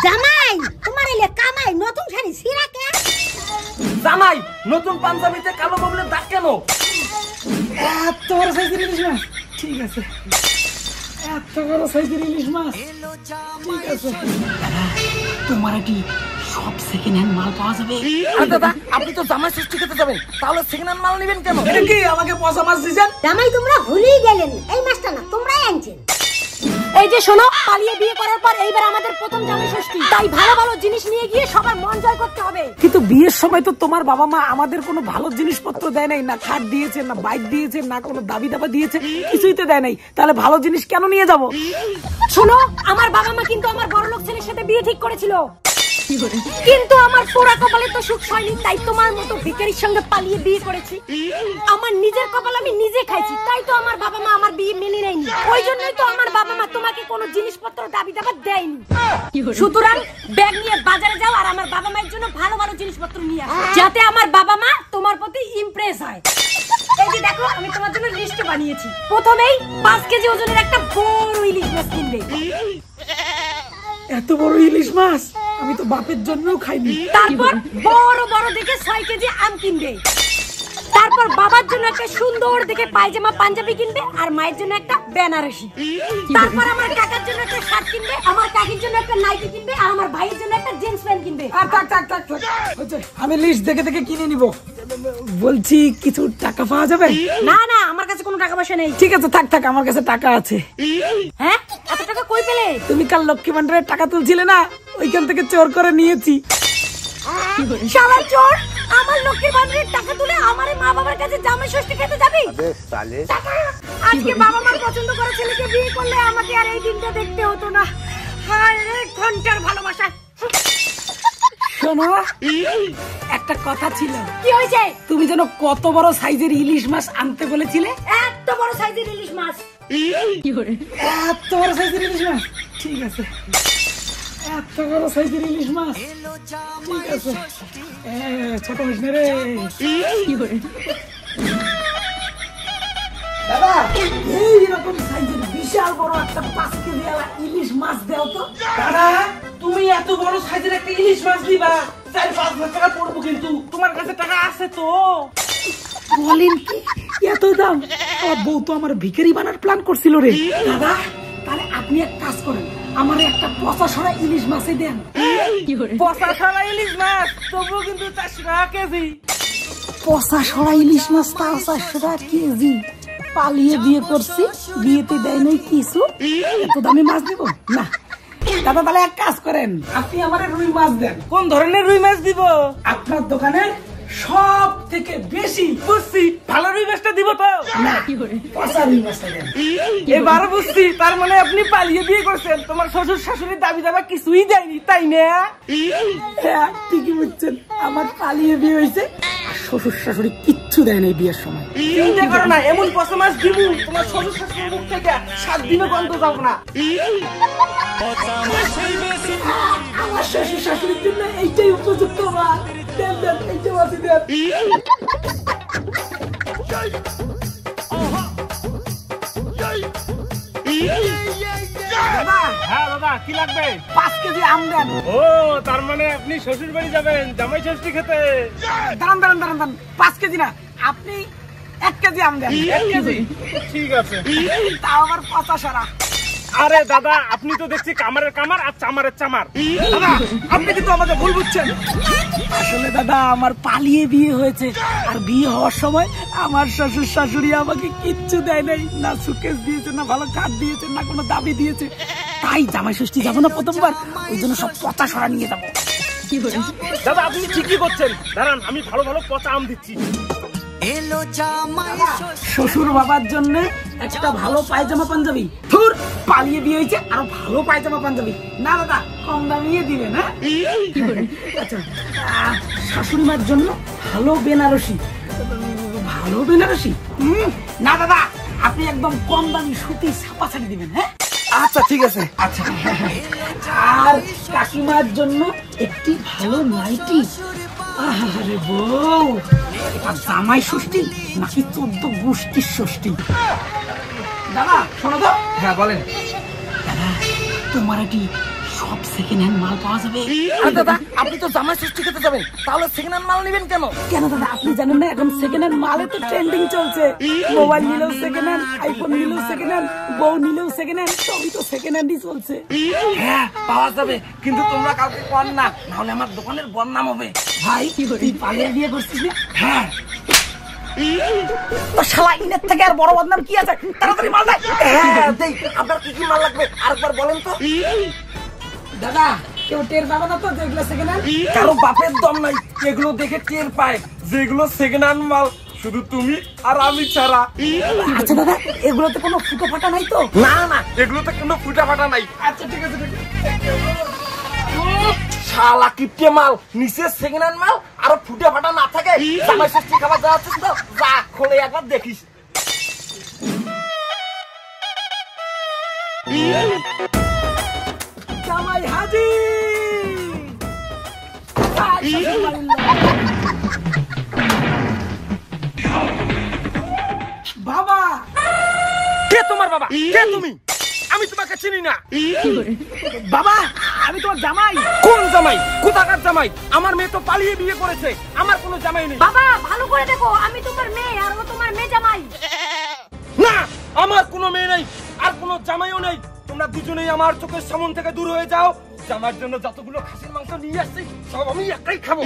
জামাই তোমার এলে কামাই নতুন শাড়ি ছিঁড়া কে? জামাই নতুন পাঞ্জাবিতে কালো বাবুলের দাগ কেন? এত বড় সাইজের ইলিশ মাছ, ঠিক আছে। এত বড় সাইজের ইলিশ মাছ, ঠিক আছে। তোমার কি সব সেকেন্ড হ্যান্ড মাল পাওয়া যাবে? দাদা আপনি তো জামাই ষষ্ঠী খেতে যাবেন, তাহলে সেকেন্ড হ্যান্ড মাল নেবেন কেন? এটা কি আমাকে পচা মাছ দিয়েছেন? জামাই তোমরা ভুলেই গেলেন, এই মাছটা না তোমরাই আনছেন। এই যে শোনো, পালিয়ে বিয়ে করার পর এইবার আমাদের প্রথম জামাই ষষ্ঠী, তাই ভালো ভালো জিনিস নিয়ে গিয়ে সবার মন জয় করতে হবে। কিন্তু বিয়ের সময় তো তোমার বাবা মা আমাদের কোনো ভালো জিনিসপত্র দেয় নাই, না খাট দিয়েছে, না বাইক দিয়েছে, না কোনো দাবি দাবা দিয়েছে, কিছুই তো দেয় নাই। তাহলে ভালো জিনিস কেন নিয়ে যাব? শোনো, আমার বাবা মা কিন্তু আমার বড়লোক ছেলের সাথে বিয়ে ঠিক করেছিল, কিন্তু আমার পোড়া কপালে তো সুখ হয়নি, তাই তোমার মতো ভিখারির সঙ্গে পালিয়ে বিয়ে করেছি। আমার নিজের কপাল আমি নিজে খাইছি, তাই তো আমার বাবা মা আমার বিয়ে মেনে নেয়নি। ওই জন্যই তো আমার বাবা মা তোমাকে কোনো জিনিসপত্র দাবি দাবা দেয়নি। সুতরাং ব্যাগ নিয়ে বাজারে যাও আর আমার বাবা মায়ের জন্য ভালো ভালো জিনিসপত্র নিয়ে আসো, যাতে আমার বাবা মা তোমার প্রতি ইমপ্রেস হয়। এই যে দেখো, আমি তোমার জন্য লিস্ট বানিয়েছি। প্রথমেই 5 কেজি ওজনের একটা বড় ইলিশ মাছ কিনবে। এত বড় ইলিশ মাছ আমি তো বাপের জন্যও খাইনি। তারপর বড় বড় দেখে 6 কেজি আম কিনবে। তারপর বাবার জন্য একটা সুন্দর দেখে পায়জামা পাঞ্জাবি কিনবে আর মায়ের জন্য একটা বেনারসি। তারপর আমার কাকার জন্য একটা শার্ট কিনবে, আমার কাকির জন্য একটা নাইটি কিনবে আর আমার ভাইয়ের জন্য একটা জিন্স প্যান্ট কিনবে। আর থাক থাক থাক থাক, হচ্ছে, আমি লিস্ট দেখে দেখে কিনে নিব। বলছি কিছু টাকা পাওয়া যাবে? না না, আমার কাছে কোনো টাকা পয়সা নেই। ঠিক আছে, থাক থাক, আমার কাছে টাকা আছে। হ্যাঁ, এত টাকা কই পেলে? তুমি কাল লক্ষ্মী ভান্ডারের টাকা তুলছিলে না, ওইখান থেকে চোর করে নিয়েছি। শালা চোর, আমার লক্ষ্মীর ভান্ডারের টাকা তুলে আমার মা বাবার কাছে জামাই ষষ্ঠী খেতে যাবি? আজকে বাবা মার পছন্দ করা ছেলেকে বিয়ে করলে আমাকে আর এই দিনটা দেখতে হতো না। হায় রে ঘন্টার ভালোবাসা। শোনো, একটা কথা ছিল। কি হয়েছে? তুমি যেন কত বড় সাইজের ইলিশ মাছ আনতে বলেছিলে? এত বড় সাইজের ইলিশ মাছ। এত বড় সাইজের ইলিশ মাছ, ঠিক আছে। এত বড় সাইজের ইলিশ মাছ, ঠিক আছে। ছোট মাছ রে। দাদা, এইরকম সাইজের বিশাল বড় একটা 5 কেজি ইলিশ মাছ দাও তো। দাদা তুমি এত বড় সাইজের একটা ইলিশ মাছ দিবা, 4-5 লাখ টাকা পড়বো, কিন্তু তোমার কাছে টাকা আছে তো? বলেন কি এত দাম? বউ তো আমার ভিখারি বানার প্ল্যান করছিল রে। দাদা তাহলে আপনি এক কাজ করেন, আমার একটা পচা সরা ইলিশ মাছে দেন। পচা সরা ইলিশ মাছ তবুও কিন্তু 400 টাকা কেজি। পচা সরা ইলিশ মাছ তা 400 টাকা কেজি? পালিয়ে বিয়ে করছি, বিয়েতে দেয় নাই কিছু, এত দামি মাছ দিব না। দাদা তাহলে এক কাজ করেন, আপনি আমার রুই মাছ দেন। কোন ধরনের রুই মাছ দিব? আপনার দোকানে সব থেকে বেশি বুঝছি, ভালো রুই মাছটা দিব তো? না, পচা রুই মাছটা দেন। এবার বুঝছি, তার মানে আপনি পালিয়ে বিয়ে করছেন, তোমার শ্বশুর শাশুড়ির দাবি দাবা কিছুই দেয়নি, তাই না? হ্যাঁ ঠিকই বুঝছেন, আমার পালিয়ে বিয়ে হয়েছে আর শ্বশুর শাশুড়ি কিচ্ছু দেয় না বিয়ের সময়। চিন্তা করো না, এমন পচা মাছ দিব তোমার শ্বশুর শাশুড়ির মুখ থেকে 7 দিনও গন্ধ যাবো না। আমার শ্বশুর শাশুড়ির জন্য এইটাই উপযুক্ত মাছ। দেন দেন, এইটা মাছই দেন। হ্যাঁ দাদা, কি লাগবে? 5 কেজি আম দেন। ও, তার মানে আপনি শ্বশুর বাড়ি যাবেন জামাই ষষ্ঠী খেতে? দাঁড়ান দাঁড়ান দাঁড়ান দাঁড়ান, 5 কেজি না, আপনি 1 কেজি আম দেন। 1 কেজি? ঠিক আছে। তাও আবার পচা সরা। আরে দাদা, আপনি তো দেখছি কামারের কামার আর চামারের চামার। দাদা আপনি কিন্তু আমাদের ভুল বুঝছেন। আসলে দাদা আমার পালিয়ে বিয়ে হয়েছে, আর বিয়ে হওয়ার সময় আমার শ্বশুর শাশুড়ি আমাকে কিচ্ছু দেয় নাই, না সুকেস দিয়েছে, না ভালো কাঠ দিয়েছে, না কোনো দাবি দিয়েছে। তাই জামাই ষষ্ঠী যাবো না প্রথমবার, ওই জন্য সব পচা সরা নিয়ে যাবো। দাদা আপনি ঠিকই করছেন, দাঁড়ান আমি ভালো ভালো পচা আম দিচ্ছি। শ্বশুর বাবার জন্য একটা ভালো পায়জামা পাঞ্জাবি। ধুর, পালিয়ে বিয়ে হয়েছে আরো ভালো পায়জামা পাঞ্জাবি না দাদা, কম দামিয়ে দিবেন। হ্যাঁ আচ্ছা, শাশুড়ি মার জন্য ভালো বেনারসি। ভালো বেনারসি না দাদা, আপনি একদম কম দামি সুতি ছাপা শাড়ি দিবেন। হ্যাঁ আচ্ছা ঠিক আছে। আচ্ছা, আর কাকিমার জন্য একটি ভালো নাইটি। আরে বউ, এটা জামাই ষষ্ঠী নাকি 14 গোষ্ঠীর ষষ্ঠী? দাদা শোনো তো। হ্যাঁ বলেন। দাদা তোমার কি সব সেকেন্ড হ্যান্ড মাল পাওয়া যাবে? আরে দাদা আপনি তো জামাই ষষ্ঠী খেতে যাবেন, তাহলে সেকেন্ড হ্যান্ড মাল নেবেন কেন? কেন দাদা আপনি জানেন না এখন সেকেন্ড হ্যান্ড মালে তো ট্রেন্ডিং চলছে। মোবাইল নিলেও সেকেন্ড হ্যান্ড, আইফোন নিলেও সেকেন্ড হ্যান্ড, বউ নিলেও সেকেন্ড হ্যান্ড, সবই তো সেকেন্ড হ্যান্ডই চলছে। হ্যাঁ পাওয়া যাবে, কিন্তু তোমরা কাউকে কর না, নাহলে আমার দোকানের বদনাম হবে। ভাই তুই পালিয়ে বিয়ে করছিস না? হ্যাঁ তো শালা ইনের থেকে আর বড় বদনাম কি আছে? তাড়াতাড়ি মাল দেয়। হ্যাঁ দেই, আপনার কি কি মাল লাগবে আরেকবার বলেন তো। দাদা কেউ টের পাবে না তো যেগুলো সেকেন্ড হ্যান্ড? কারো বাপের দম নাই, এগুলো দেখে টের পায় যেগুলো সেকেন্ড হ্যান্ড মাল শুধু তুমি আর আমি ছাড়া। আচ্ছা দাদা এগুলোতে কোনো ফুটো ফাটা নাই তো? না না, এগুলোতে কোনো ফুটা ফাটা নাই। আচ্ছা ঠিক আছে ঠিক আছে। শালা কিপটে মাল, নিচে সেকেন্ড হ্যান্ড মাল আর ফুটে ফাটা না থাকে। জামাই ষষ্ঠী খাবার যাচ্ছিস তো, যা খোলে একবার দেখিস। জামাই হাজির। বাবা কে তোমার বাবা? কে তুমি? আমি তোমাকে চিনি না। বাবা আমি তোমার জামাই। কোন জামাই? কোথাকার জামাই? আমার মেয়ে তো পালিয়ে বিয়ে করেছে, আমার কোনো জামাই নেই। বাবা ভালো করে দেখো, আমি তোমার মেয়ে আর ও তোমার মেয়ে জামাই। না, আমার কোনো মেয়ে নেই আর কোনো জামাইও নেই। তোমরা দুজনেই আমার চোখের সামনে থেকে দূর হয়ে যাও। জামার জন্য যতগুলো খাসির মাংস নিয়ে আসছি সব আমি একাই খাবো।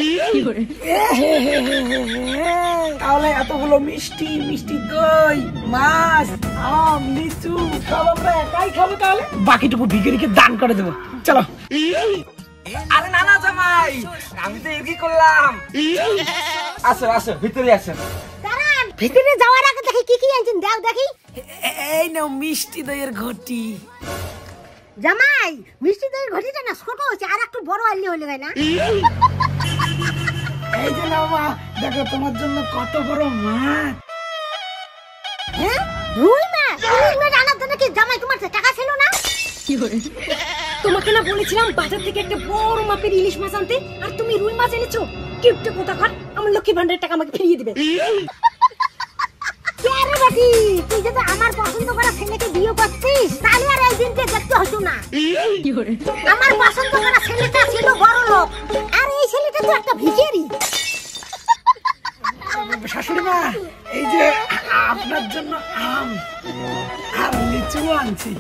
তাহলে এতগুলো মিষ্টি মিষ্টি দই, মাছ, আম, লিচু সব আমরা একাই খাবো, তাহলে বাকিটুকু ভিখারিকে দান করে দেবো। চলো। আরে না না জামাই, আমি তো এর কি করলাম। আসো আসো ভিতরে আসো। দাঁড়ান, ভিতরে যাওয়ার আগে দেখি কি কি আনছেন, দাও দেখি। এই নাও মিষ্টি দইয়ের ঘটি। জামাই মিষ্টি দইয়ের ঘটিটা না ছোট হচ্ছে, আর একটু বড় আনলে হলে হয় না? এই যে নাও মা, দেখো তোমার জন্য কত বড় মাছ। হ্যাঁ রুই মাছ, ইলিশ মাছ আনার জন্য কি জামাই তোমার কাছে টাকা ছিল না? তোমাকে না বলেছিলাম বাজার থেকে একটা বড় মাপের ইলিশ মাছ আনতে, আর তুমি রুই মাছ এনেছো? কিপটে কোথাকার, আমার লক্ষ্মী ভান্ডারের টাকা আমাকে ফিরিয়ে দিবে। কে রে বেটি, তুই যদি আমার পছন্দ করা ছেলেকে বিয়ে করছিস তাহলে আর এই দিনটা দেখতে হতো না। আমার পছন্দ করা ছেলেটা ছিল বড় লোক, আর এই ছেলেটা তো একটা ভিখারি। শাশুড়ি মা এই যে আপনার জন্য আম আর লিচু আনছি।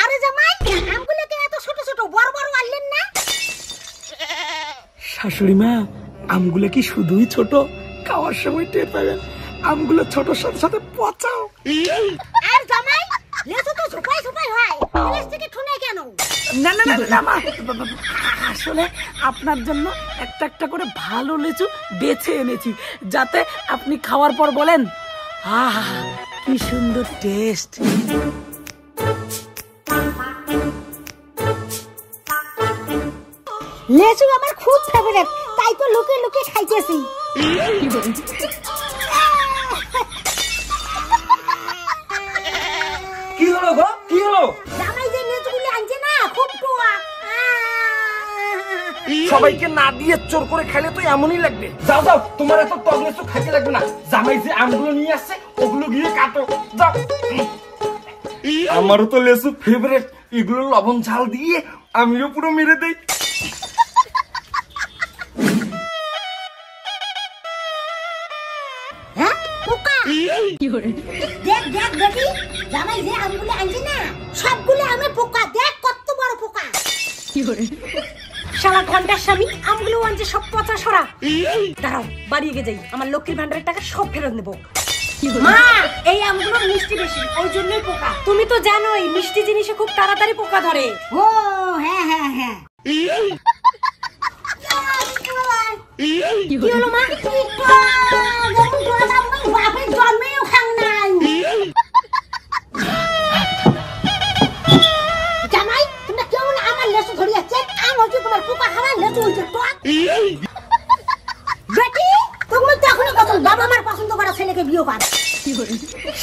আরে জামাই আমগুলোকে এত ছোট ছোট বড় বড় আনলেন না? শাশুড়ি মা আমগুলো কি শুধুই ছোট? খাওয়ার সময় টের পাবেন আমগুলো ছোটর সাথে সাথে পচাও। আর জামাই লেচু তো ঝোপাই ঝোপাই হয়, প্লাস্টিকে ঠুনে কেন? না না না না মা, আসলে আপনার জন্য একটা একটা করে ভালো লিচু বেছে এনেছি, যাতে আপনি খাওয়ার পর বলেন আহ কি সুন্দর টেস্ট। লেচু আমার খুব ফেভারিট, তাই তো লুকিয়ে লুকিয়ে খাইতেছি। কি হলো গো? কি হলো? জামাই যে লেচুগুলো আনছে না খুব টুয়া। সবাইকে না দিয়ে চোর করে খাইলে তো এমনই লাগবে। যাও যাও, তোমার এত টক লেচু খাইতে লাগবে না। জামাই যে আমগুলো নিয়ে আসছে ওগুলো গিয়ে কাটো যাও। আমারও তো লেচু ফেভারিট, এগুলো লবণ ঝাল দিয়ে আমিও পুরো মেরে দেই। হ্যাঁ পোকা, দেখ দেখ দেখি জামাই যে আমগুলো আনছে না সবগুলো আমে পোকা, দেখ কত বড় পোকা। শালা ঘন্টার স্বামী, আমগুলো আনছে সব পচা সরা। দাঁড়াও বাড়ি গিয়ে যাই, আমার লক্ষ্মীর ভান্ডারের টাকা সব ফেরত নেবো। মা এই আমগুলো মিষ্টি বেশি, ওই জন্যই পোকা। তুমি তো জানোই মিষ্টি জিনিসে খুব তাড়াতাড়ি পোকা ধরে। ও হ্যাঁ হ্যাঁ হ্যাঁ। কি হলো মা? বাপের জন্মেও খাং নাই। জামাই তোমরা কেউ না আমার লেচু ধরিয়াছে, আম হচ্ছে তোমার পোকা খাওয়া, লেচু হচ্ছে টক। বেটি তুমি তো এখনো কত বাবা আমার পছন্দ করা ছেলেকে বিয়ে কর,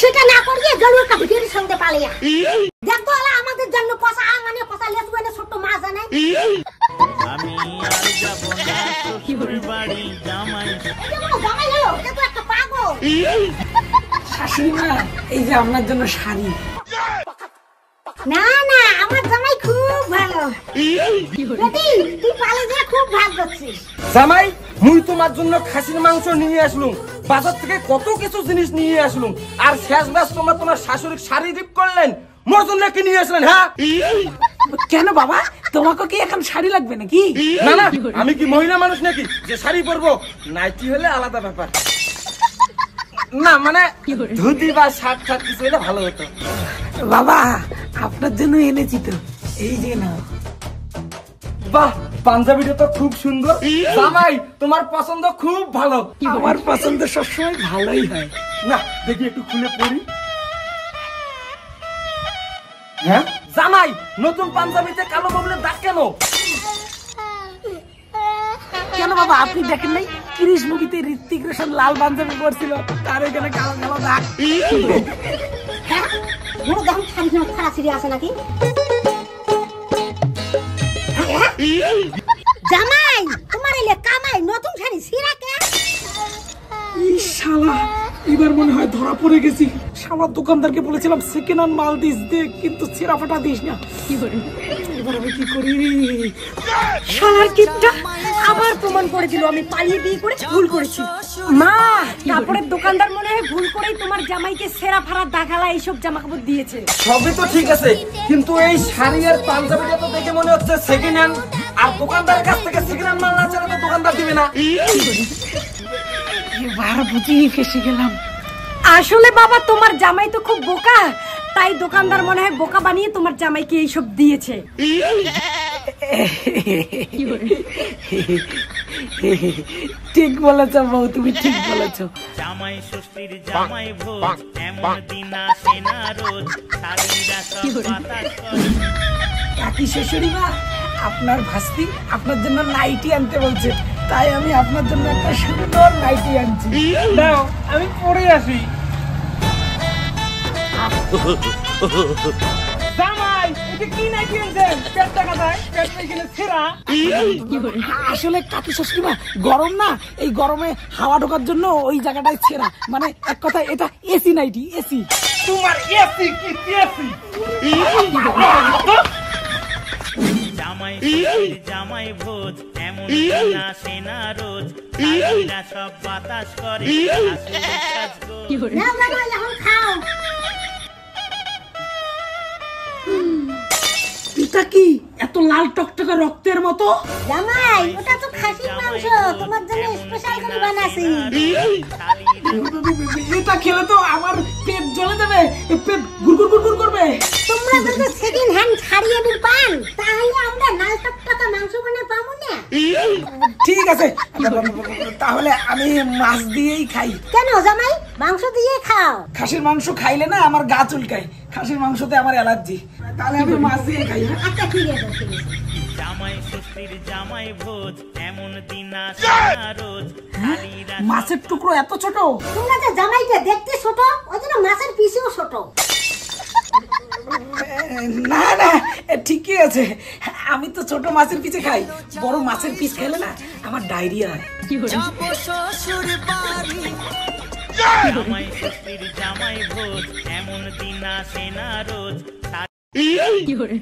সেটা না করিয়ে গরুর কাপিটির সঙ্গে পালিয়া দেখো আলা আমাদের জন্য পচা আম আনে, পচা লেচু আনে, ছোট্ট মাছ আনে। আমি আর যাব না শ্বশুর বাড়ি জামাই। জামাই হলো এটা তো একটা পাগল। শাশুড়ি মা এই যে আপনার জন্য শাড়ি। না বেটি তুই পালে যে খুব ভাগ করছিস। জামাই মুই তোমার জন্য খাসির মাংস নিয়ে আসলুম, বাজার থেকে কত কিছু জিনিস নিয়ে আসলুম, আর শেষ ব্যাস তোমার শাশুড়ি শাড়ি গিফট করলেন, মোর জন্য কি নিয়ে আসলেন? হ্যাঁ কেন বাবা, তোমাকে কি এখন শাড়ি লাগবে নাকি? না না, আমি কি মহিলা মানুষ নাকি যে শাড়ি পরবো? নাইটি হলে আলাদা ব্যাপার, না মানে ধুতি বা শার্ট শার্ট কিছু হলে ভালো হতো। বাবা আপনার জন্য এনেছি তো, এই যে না। বাহ, পাঞ্জাবিটা তো খুব সুন্দর। জামাই তোমার পছন্দ খুব ভালো। আমার পছন্দ সবসময় ভালোই হয়। না দেখি একটু খুলে পড়ি। হ্যাঁ জামাই, নতুন পাঞ্জাবিতে কালো বগলের দাগ কেন? কেন বাবা আপনি দেখেন নাই ক্রিস মুভিতে ঋত্বিক রোশন লাল পাঞ্জাবি পরছিল, তার এখানে কালো কালো দাগ। হ্যাঁ বড় দাম শাড়ি খারাপ সিরি আছে নাকি? জামাই তোমার এলে কামাই নতুন শাড়ি সিরা কে? ইস শালা, এবার মনে হয় ধরা পড়ে গেছি। শালার দোকানদারকে বলেছিলাম সেকেন্ড হ্যান্ড মাল দিস দে, কিন্তু ছেঁড়া ফাটা দিস না। এবার আমি কি করি? শালার কিপটা আবার প্রমাণ করে দিল আমি পালিয়ে বিয়ে করে ভুল করেছি। মা, কাপড়ের দোকানদার মনে হয় ভুল করেই তোমার জামাইকে সেরা ফারা দাগালা এইসব জামা কাপড় দিয়েছে। সবই তো ঠিক আছে, কিন্তু এই শাড়ি আর পাঞ্জাবিটা তো দেখে মনে হচ্ছে সেকেন্ড হ্যান্ড, আর দোকানদারের কাছ থেকে সেকেন্ড হ্যান্ড মাল না চাইলে তো দোকানদার দিবে না। এবার বুঝি ফেসে গেলাম। আসলে বাবা তোমার জামাই তো খুব বোকা, তাই দোকানদার মনে হয় বোকা বানিয়ে তোমার জামাইকে এইসব দিয়েছে। ঠিক বলেছ বউ, তুমি ঠিক বলেছ। জামাই ষষ্ঠীর জামাই ভোজ, এমন দিন আসে না রোজ, শাড়িরা সব বাতাস করে। কাকি শ্বশুরি মা, আপনার ভাস্তি আপনার জন্য নাইটি আনতে বলছে, তাই আমি আপনার জন্য একটা সুন্দর নাইটি আনছি। দাও আমি পরে আসি। জামাই এটা কি নাকি আনছেন? পেটটা কাটায়, পেট এখানে ছেঁড়া। আসলে কাকি শ্বশুরি মা, গরম না, এই গরমে হাওয়া ঢোকার জন্য ওই জায়গাটায় ছেঁড়া, মানে এক কথা এটা এসি নাইটি, এসি। তোমার এসি কি এসি? জামাই ষষ্ঠীর জামাই ভোজ, এমন দিন আসে না রোজ, শাড়িরা সব বাতাস করে, শাশুড়ির সাজগোজ। নাও জামাই এখন খাও। এটা কি এত লাল টকটকে রক্তের মতো? জামাই ওটা তো খাসির মাংস, তোমার জন্য স্পেশাল করে বানাইছি। এটা খেলে তো আমার পেট জ্বলে যাবে, পেট গুড়গুড় গুড়গুড় করবে। তোমরা যদি সেকেন্ড হ্যান্ড ছাড়িয়ে দিন পান, তাহলে আমরা লাল টকটকা মাংস বানিয়ে পাবো না। ঠিক আছে, তাহলে আমি মাছ দিয়েই খাই। কেন জামাই, মাংস দিয়ে খাও। খাসির মাংস খাইলে না আমার গা চুলকায়, খাসির মাংসতে আমার অ্যালার্জি, তাহলে আমি মাছ দিয়ে খাই। আচ্ছা ঠিক আছে, ঠিক আছে। জামাই ষষ্ঠীর জামাই ভোজ, এমন দিন আসে না রোজ, শাড়িরা মাছের টুকরো এত ছোট? তোমরা যে জামাইটা দেখতে ছোট, ওই জন্য মাছের পিসও ছোট। না না ঠিকই আছে, আমি তো ছোট মাছের পিছে খাই, বড় মাছের পিস খেলে না আমার ডায়রিয়া হয়। জামাই ষষ্ঠীর জামাই ভোজ, এমন দিন আসে না রোজ, কি হল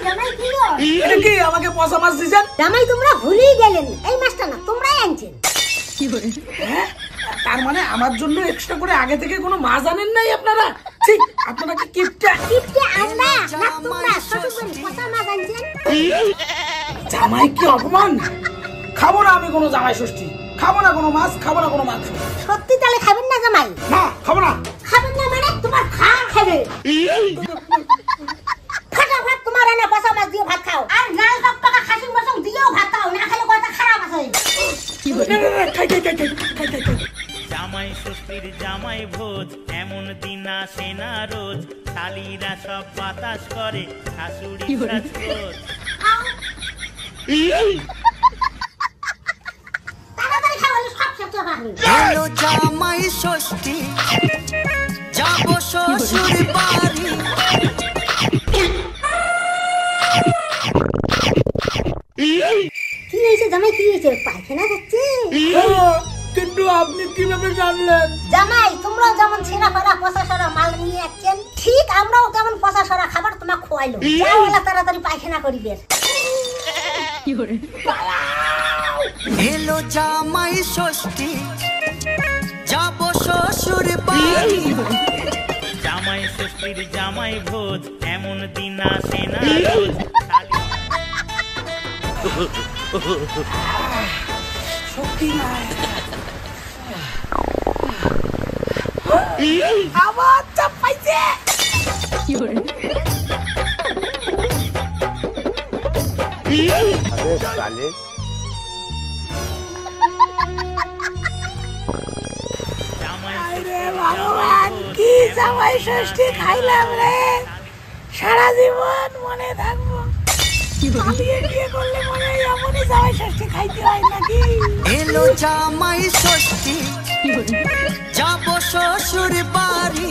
জামাই, কি হল? এটা কি আমাকে পচা মাছ দিয়েছেন? জামাই তোমরা ভুলেই গেলেন, এই মাছটা না তোমরাই আনছেন। হ্যাঁ, তার মানে আমার জন্য এক্সট্রা করে আগে থেকে কোনো মাছ আনেন নাই আপনারা? ঠিক, আপনারা কি কিপটা? টিপতে আনবা না, তোমরা ছোট করে পচা মাছ আনছেন। জামাই কি অপমান! খাবো না আমি কোনো জামাই ষষ্ঠী, খাবো না কোনো মাছ, খাবো না কোনো মাংস। সত্যি তাহলে খাবেন না জামাই? না খাবো না। খাবেন না মানে তোমার খাওয়া খাবে। ফটাফট তোমার এনে পচা মাছ দিয়ে ভাত খাও, আর লাল টকটকা খাসির মাংস দিয়েও ভাত খাও, না খেলে কথা খারাপ আছে। খাই খাই খাই খাই খাই খাই খাই। জামাই ষষ্ঠীর জামাই ভোজ, এমন দিন আসে না রোজ, শাড়িরা সব বাতাস করে, শাশুড়ির সাজগোজ। তাড়াতাড়ি খাও, সব শেষ হবে। এলো জামাই ষষ্ঠী, যাব শ্বশুর বাড়ি। কি হয়েছে জামাই, কি হয়েছে? পায়খানা যাচ্ছে? কিন্তু আপনি কিভাবে জানলেন? জামাই তোমরা যেমন ছেঁড়া ফাড়া পচা সরা মাল নিয়ে যাচ্ছেন, ঠিক আমরাও কেমন পচা সরা খাবার তোমাক খোয়াইলো যাও এলা তাড়াতাড়ি পায়খানা করিবে এলো জামাই ষষ্ঠী যাব শ্বশুর বাড়ি জামাই ষষ্ঠীর জামাই ভোজ এমন দিন আসে না রোজ সত্যি নাই আবার চাপ পাইছে ভগবান কি জামাই ষষ্ঠী খাইলাম রে সারা জীবন মনে থাকবো পালিয়ে বিয়ে করলে মনে হয় এমনই জামাই ষষ্ঠী খাইতে হয় নাকি এলো জামাই ষষ্ঠী যাব শ্বশুর বাড়ি